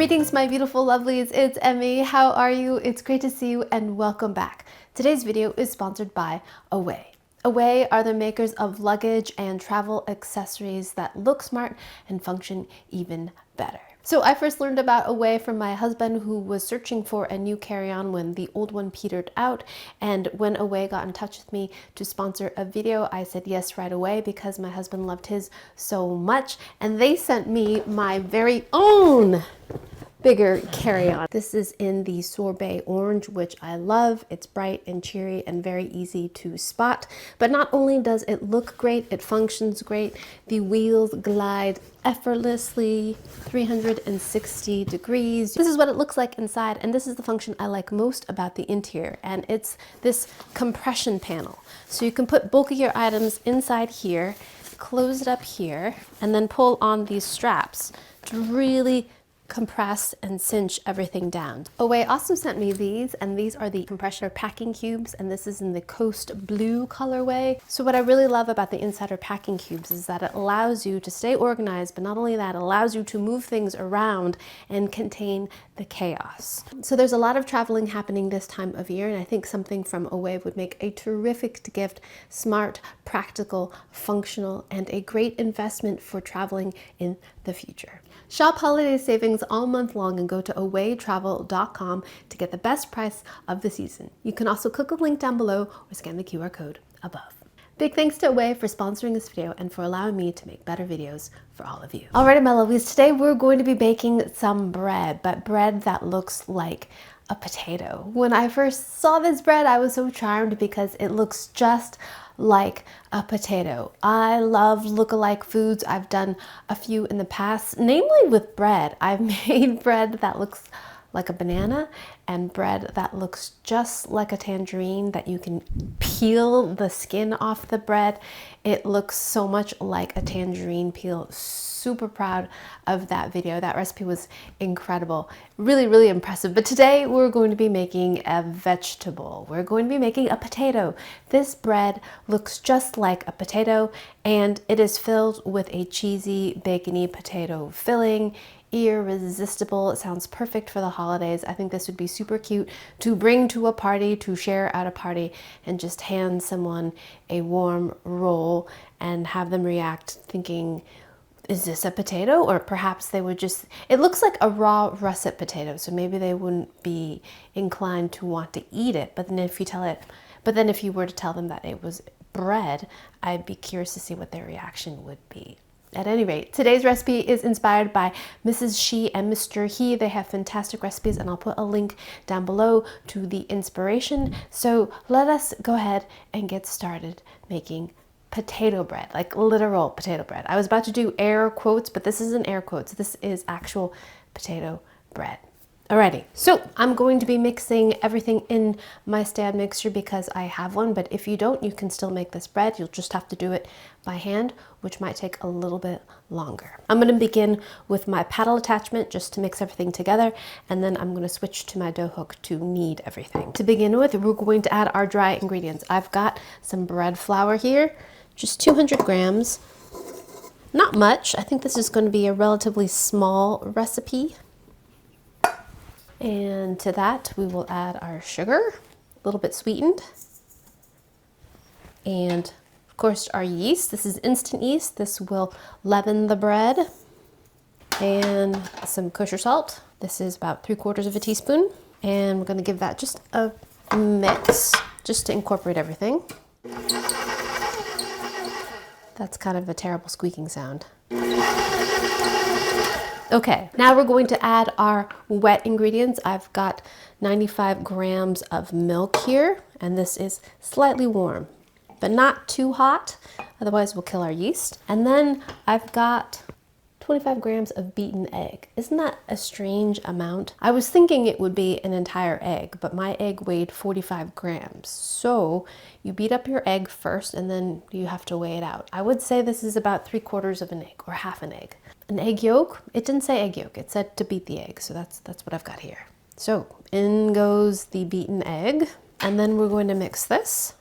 Greetings, my beautiful lovelies. It's Emmy. How are you? It's great to see you and welcome back. Today's video is sponsored by Away. Away are the makers of luggage and travel accessories that look smart and function even better. So I first learned about Away from my husband, who was searching for a new carry-on when the old one petered out. And when Away got in touch with me to sponsor a video, I said yes right away because my husband loved his so much. And they sent me my very own bigger carry-on. This is in the sorbet orange, which I love. It's bright and cheery and very easy to spot. But not only does it look great, it functions great. The wheels glide effortlessly 360 degrees. This is what it looks like inside, and this is the function I like most about the interior, and it's this compression panel. So you can put bulkier items inside here, close it up here, and then pull on these straps to really compress and cinch everything down. Away also sent me these, and these are the compressor packing cubes, and this is in the Coast Blue colorway. So what I really love about the Insider packing cubes is that it allows you to stay organized, but not only that, it allows you to move things around and contain the chaos. So there's a lot of traveling happening this time of year, and I think something from Away would make a terrific gift. Smart, practical, functional, and a great investment for traveling in the future. Shop holiday savings all month long and go to awaytravel.com to get the best price of the season. You can also click a link down below or scan the QR code above. Big thanks to Away for sponsoring this video and for allowing me to make better videos for all of you. Alrighty, my lovelies, today we're going to be baking some bread, but bread that looks like a potato. When I first saw this bread, I was so charmed because it looks just like a potato. I love look-alike foods. I've done a few in the past, namely with bread. I've made bread that looks like a banana and bread that looks just like a tangerine that you can peel the skin off the bread. It looks so much like a tangerine peel. Super proud of that video. That recipe was incredible. Really, really impressive. But today we're going to be making a vegetable. We're going to be making a potato. This bread looks just like a potato, and it is filled with a cheesy, bacony potato filling. Irresistible. It sounds perfect for the holidays. I think this would be super cute to bring to a party, to share at a party, and just hand someone a warm roll and have them react thinking, is this a potato? Or perhaps they would just, it looks like a raw russet potato, so maybe they wouldn't be inclined to want to eat it. But then if you were to tell them that it was bread, I'd be curious to see what their reaction would be. At any rate, today's recipe is inspired by Mrs. She and Mr. He. They have fantastic recipes, and I'll put a link down below to the inspiration. So let us go ahead and get started making potato bread, like literal potato bread. I was about to do air quotes, but this isn't air quotes. This is actual potato bread. Alrighty, so I'm going to be mixing everything in my stand mixer because I have one, but if you don't, you can still make this bread. You'll just have to do it by hand, which might take a little bit longer. I'm going to begin with my paddle attachment just to mix everything together, and then I'm going to switch to my dough hook to knead everything. To begin with, we're going to add our dry ingredients. I've got some bread flour here, just 200 grams. Not much. I think this is going to be a relatively small recipe. And to that, we will add our sugar, a little bit sweetened. And of course, our yeast. This is instant yeast. This will leaven the bread. And some kosher salt. This is about 3/4 of a teaspoon. And we're going to give that just a mix, just to incorporate everything. That's kind of a terrible squeaking sound. Okay, now we're going to add our wet ingredients. I've got 95 grams of milk here, and this is slightly warm, but not too hot, otherwise we'll kill our yeast. And then I've got 25 grams of beaten egg. Isn't that a strange amount? I was thinking it would be an entire egg, but my egg weighed 45 grams. So you beat up your egg first, and then you have to weigh it out. I would say this is about 3/4 of an egg, or half an egg. An egg yolk? It didn't say egg yolk, it said to beat the egg, so that's what I've got here. So in goes the beaten egg, and then we're going to mix this.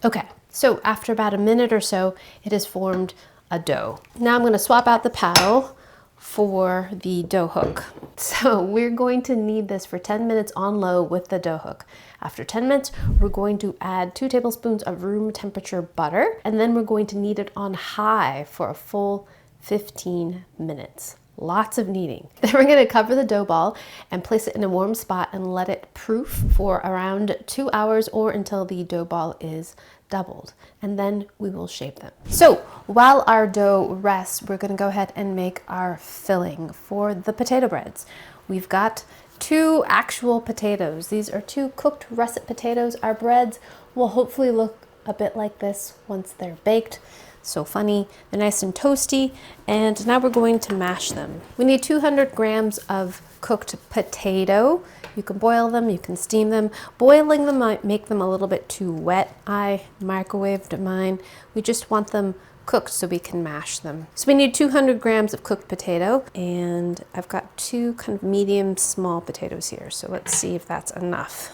Okay, So after about a minute or so, it has formed a dough. Now I'm going to swap out the paddle for the dough hook. So we're going to knead this for 10 minutes on low with the dough hook. After 10 minutes, we're going to add 2 tablespoons of room temperature butter, and then we're going to knead it on high for a full 15 minutes. Lots of kneading. Then we're going to cover the dough ball and place it in a warm spot and let it proof for around 2 hours or until the dough ball is doubled, and then we will shape them. So while our dough rests, we're going to go ahead and make our filling for the potato breads. We've got 2 actual potatoes. These are 2 cooked russet potatoes. Our breads will hopefully look a bit like this once they're baked. So funny, they're nice and toasty, and now we're going to mash them. We need 200 grams of cooked potato. You can boil them, you can steam them. Boiling them might make them a little bit too wet. I microwaved mine. We just want them cooked so we can mash them. So we need 200 grams of cooked potato, and I've got 2 kind of medium small potatoes here. So let's see if that's enough.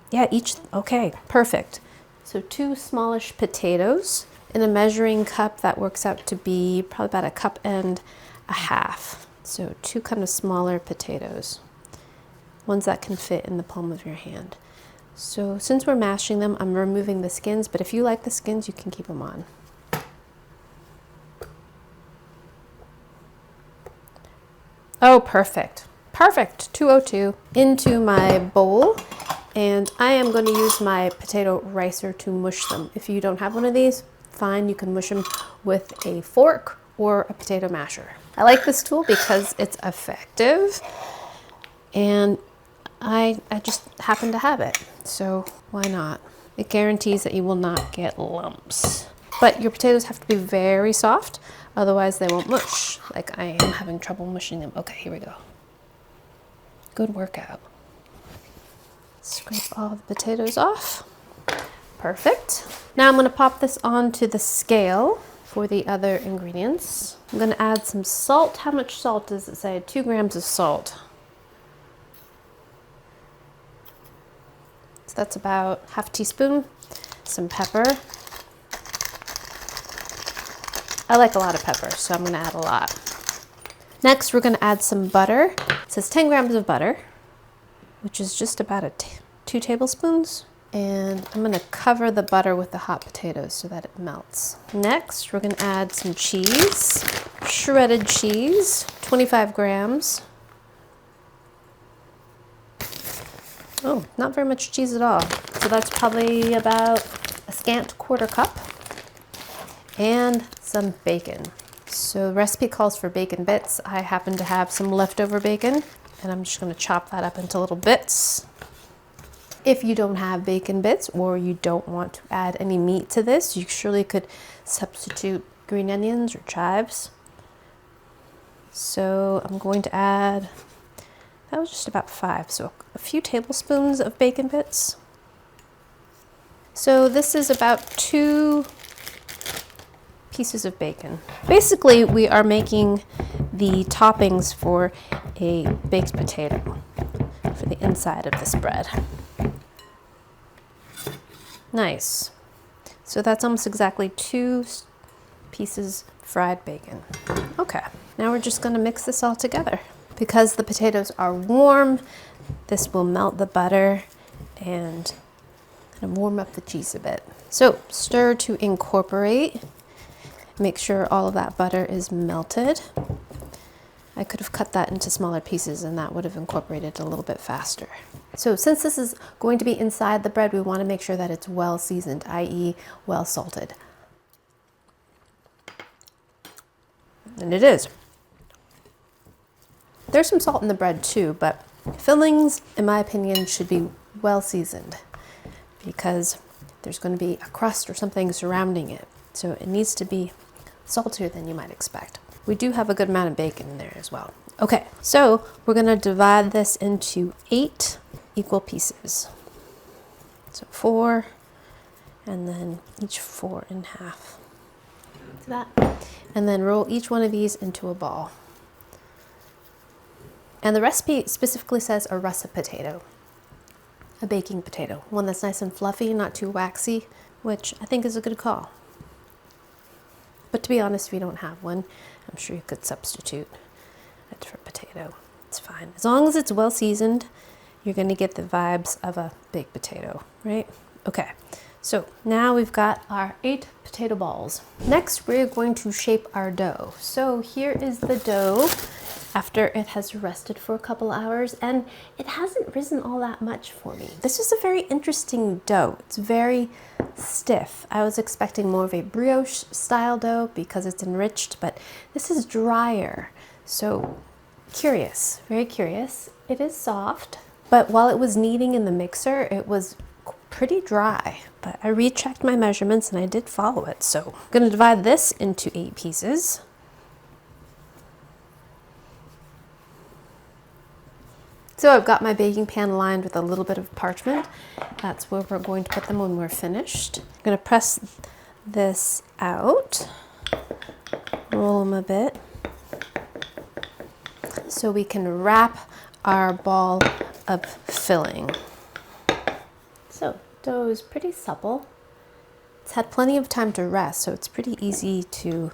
Yeah, each, okay, perfect. So 2 smallish potatoes. In a measuring cup, that works out to be probably about a cup and a half. So 2 kind of smaller potatoes, ones that can fit in the palm of your hand. So since we're mashing them, I'm removing the skins, but if you like the skins, you can keep them on. Oh, perfect. Perfect, 202. Into my bowl, and I am going to use my potato ricer to mush them. If you don't have one of these, fine, you can mush them with a fork or a potato masher. I like this tool because it's effective, and I just happen to have it, so why not? It guarantees that you will not get lumps. But your potatoes have to be very soft, otherwise they won't mush. Like I am having trouble mushing them. Okay, here we go. Good workout. Scrape all the potatoes off. Perfect. Now I'm going to pop this onto the scale for the other ingredients. I'm going to add some salt. How much salt does it say? 2 grams of salt. So that's about half teaspoon. Some pepper. I like a lot of pepper, so I'm going to add a lot. Next, we're going to add some butter. It says 10 grams of butter, which is just about 2 tablespoons. And I'm going to cover the butter with the hot potatoes so that it melts. Next, we're going to add some cheese, shredded cheese, 25 grams. Oh, not very much cheese at all. So that's probably about a scant 1/4 cup. And some bacon. So the recipe calls for bacon bits. I happen to have some leftover bacon, and I'm just going to chop that up into little bits. If you don't have bacon bits or you don't want to add any meat to this, you surely could substitute green onions or chives. So I'm going to add, that was just about 5, so a few tablespoons of bacon bits. So this is about 2 pieces of bacon. Basically, we are making the toppings for a baked potato for the inside of this bread. Nice. So that's almost exactly 2 pieces fried bacon. Okay, now we're just going to mix this all together. Because the potatoes are warm, this will melt the butter and kind of warm up the cheese a bit. So stir to incorporate. Make sure all of that butter is melted. I could have cut that into smaller pieces and that would have incorporated a little bit faster. So since this is going to be inside the bread, we want to make sure that it's well seasoned, i.e. well salted. And it is. There's some salt in the bread too, but fillings, in my opinion, should be well seasoned because there's going to be a crust or something surrounding it. So it needs to be saltier than you might expect. We do have a good amount of bacon in there as well. Okay, so we're going to divide this into 8 equal pieces. So 4, and then each 4 in half. See that? And then roll each one of these into a ball. And the recipe specifically says a russet potato, a baking potato, one that's nice and fluffy, not too waxy. which I think is a good call. But to be honest, if you don't have one, I'm sure you could substitute it for potato. It's fine. As long as it's well seasoned, you're going to get the vibes of a baked potato, right? Okay, so now we've got our 8 potato balls. Next, we're going to shape our dough. So here is the dough after it has rested for a couple hours, and it hasn't risen all that much for me. This is a very interesting dough. It's very stiff. I was expecting more of a brioche style dough because it's enriched, but this is drier. So curious, very curious. It is soft, but while it was kneading in the mixer, it was pretty dry. But I rechecked my measurements and I did follow it. So I'm gonna divide this into 8 pieces. So I've got my baking pan lined with a little bit of parchment. That's where we're going to put them when we're finished. I'm gonna press this out, roll them a bit, so we can wrap our ball of filling. So dough is pretty supple. It's had plenty of time to rest, so it's pretty easy to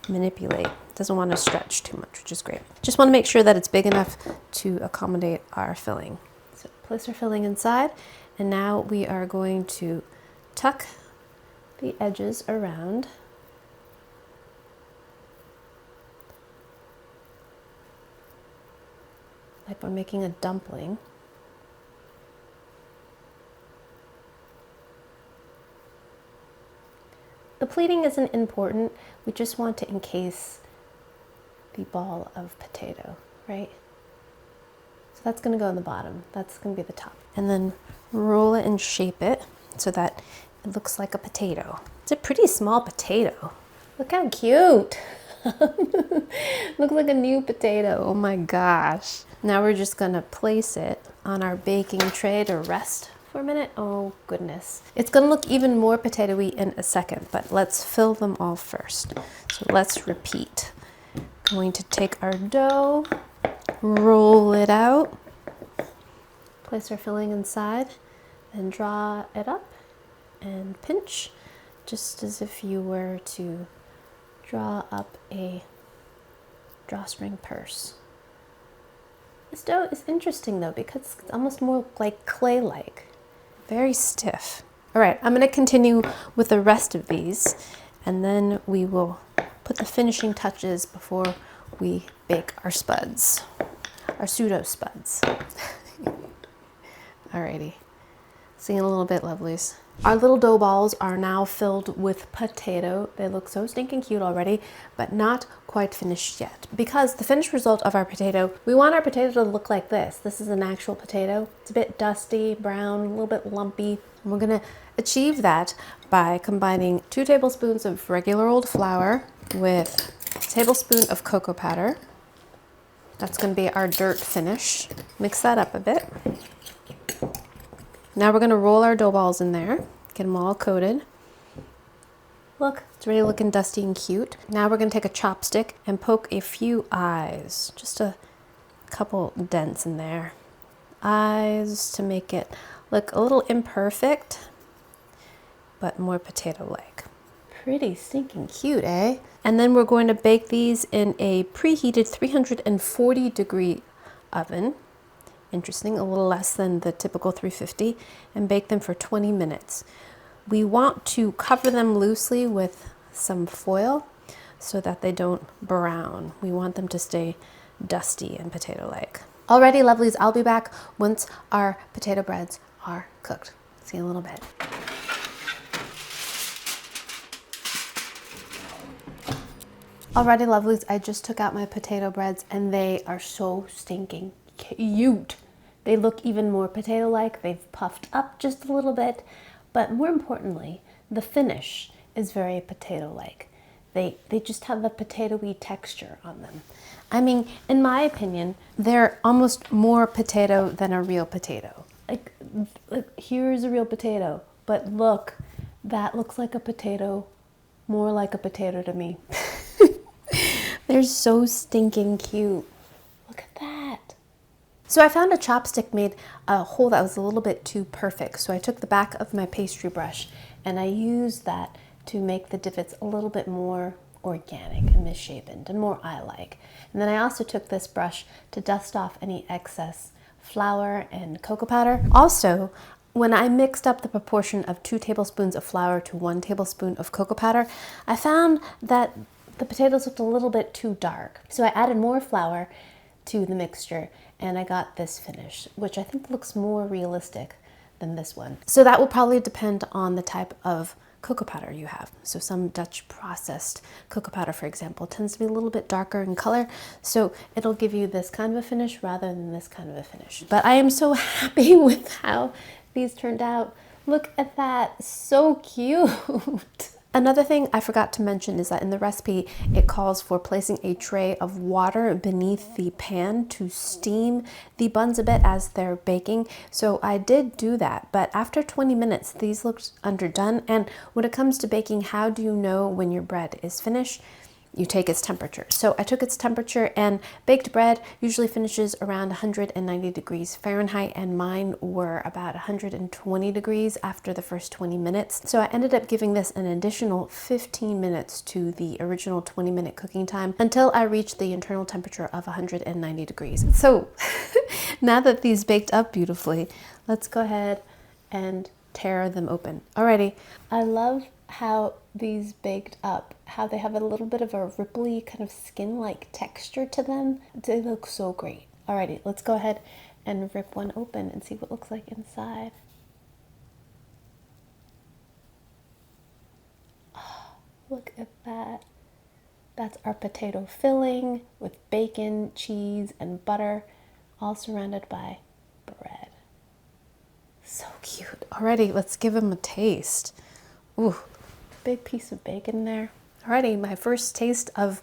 manipulate. Doesn't want to stretch too much, which is great. Just want to make sure that it's big enough to accommodate our filling. So place our filling inside, and now we are going to tuck the edges around. Like we're making a dumpling. The pleating isn't important. We just want to encase the ball of potato, right? So that's going to go in the bottom. That's going to be the top. And then roll it and shape it so that it looks like a potato. It's a pretty small potato. Look how cute. Looks like a new potato. Oh my gosh. Now we're just going to place it on our baking tray to rest for a minute. Oh goodness. It's going to look even more potato-y in a second, but let's fill them all first. So let's repeat. Going to take our dough, roll it out, place our filling inside, and draw it up and pinch, just as if you were to draw up a drawstring purse. This dough is interesting though because it's almost more like clay-like. Very stiff. All right, I'm going to continue with the rest of these, and then we will put the finishing touches before we bake our spuds, our pseudo spuds. Alrighty, see you in a little bit, lovelies. Our little dough balls are now filled with potato. They look so stinking cute already, but not quite finished yet. Because the finished result of our potato, we want our potato to look like this. This is an actual potato. It's a bit dusty, brown, a little bit lumpy. And we're gonna achieve that by combining 2 tablespoons of regular old flour with a tablespoon of cocoa powder. That's gonna be our dirt finish. Mix that up a bit. Now we're going to roll our dough balls in there, get them all coated. Look, it's already looking dusty and cute. Now we're going to take a chopstick and poke a few eyes, just a couple dents in there. Eyes to make it look a little imperfect, but more potato-like. Pretty stinking cute, eh? And then we're going to bake these in a preheated 340-degree oven. Interesting, a little less than the typical 350, and bake them for 20 minutes. We want to cover them loosely with some foil so that they don't brown. We want them to stay dusty and potato-like. Alrighty, lovelies, I'll be back once our potato breads are cooked. See you in a little bit. Alrighty, lovelies, I just took out my potato breads and they are so stinking cute. They look even more potato-like. They've puffed up just a little bit, but more importantly, the finish is very potato-like. They just have a potato-y texture on them. I mean, in my opinion, they're almost more potato than a real potato. Like here's a real potato, but look, that looks like a potato, more like a potato to me. They're so stinking cute. Look at that. So I found a chopstick made a hole that was a little bit too perfect. So I took the back of my pastry brush and I use that to make the divots a little bit more organic and misshapen and more eye-like. And then I also took this brush to dust off any excess flour and cocoa powder. Also, when I mixed up the proportion of 2 tablespoons of flour to 1 tablespoon of cocoa powder, I found that the potatoes looked a little bit too dark. So I added more flour to the mixture and I got this finish, which I think looks more realistic than this one. So that will probably depend on the type of cocoa powder you have. So some Dutch processed cocoa powder, for example, tends to be a little bit darker in color, so it'll give you this kind of a finish rather than this kind of a finish. But I am so happy with how these turned out. Look at that, so cute. Another thing I forgot to mention is that in the recipe, it calls for placing a tray of water beneath the pan to steam the buns a bit as they're baking. So I did do that, but after 20 minutes, these looked underdone. And when it comes to baking, how do you know when your bread is finished? You take its temperature. So I took its temperature, and baked bread usually finishes around 190 degrees Fahrenheit, and mine were about 120 degrees after the first 20 minutes. So I ended up giving this an additional 15 minutes to the original 20-minute cooking time until I reached the internal temperature of 190 degrees. So now that these baked up beautifully, let's go ahead and tear them open. Alrighty, I love how these baked up, how they have a little bit of a ripply kind of skin-like texture to them. They look so great. Alrighty, let's go ahead and rip one open and see what it looks like inside. Oh, look at that. That's our potato filling with bacon, cheese, and butter, all surrounded by bread. So cute. Alrighty, let's give them a taste. Ooh, big piece of bacon there. Alrighty, my first taste of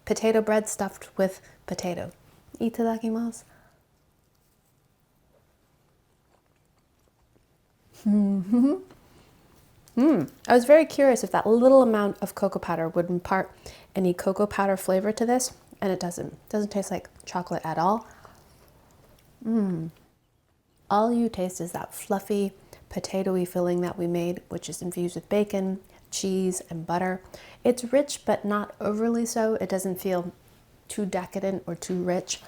potato bread stuffed with potato. Itadakimasu. I was very curious if that little amount of cocoa powder would impart any cocoa powder flavor to this, and it doesn't. It doesn't taste like chocolate at all. All you taste is that fluffy, potatoey filling that we made, which is infused with bacon, cheese, and butter. It's rich, but not overly so. It doesn't feel too decadent or too rich.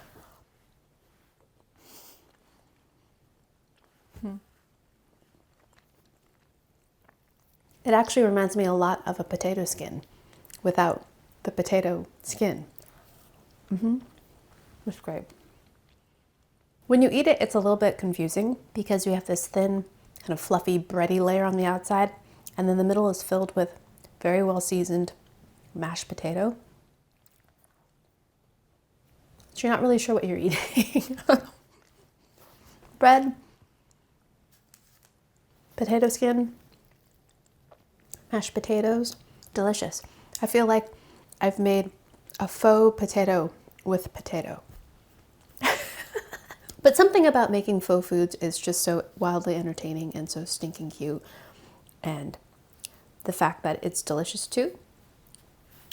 It actually reminds me a lot of a potato skin without the potato skin. It's great. When you eat it, it's a little bit confusing because you have this thin, kind of fluffy, bready layer on the outside, and then the middle is filled with very well seasoned mashed potato. So you're not really sure what you're eating. Bread, potato skin, mashed potatoes, delicious. I feel like I've made a faux potato with potato. But something about making faux foods is just so wildly entertaining and so stinking cute. And the fact that it's delicious too,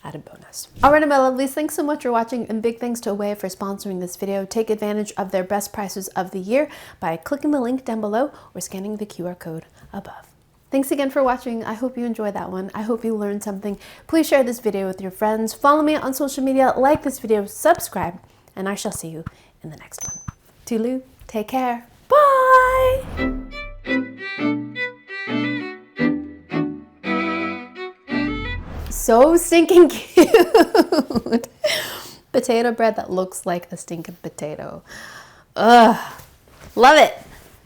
added bonus. Alright, my lovelies, thanks so much for watching, and big thanks to Away for sponsoring this video. Take advantage of their best prices of the year by clicking the link down below or scanning the QR code above. Thanks again for watching. I hope you enjoyed that one. I hope you learned something. Please share this video with your friends. Follow me on social media, like this video, subscribe, and I shall see you in the next one. Toodaloo, take care, bye! So stinking cute! Potato bread that looks like a stinking potato. Ugh, love it!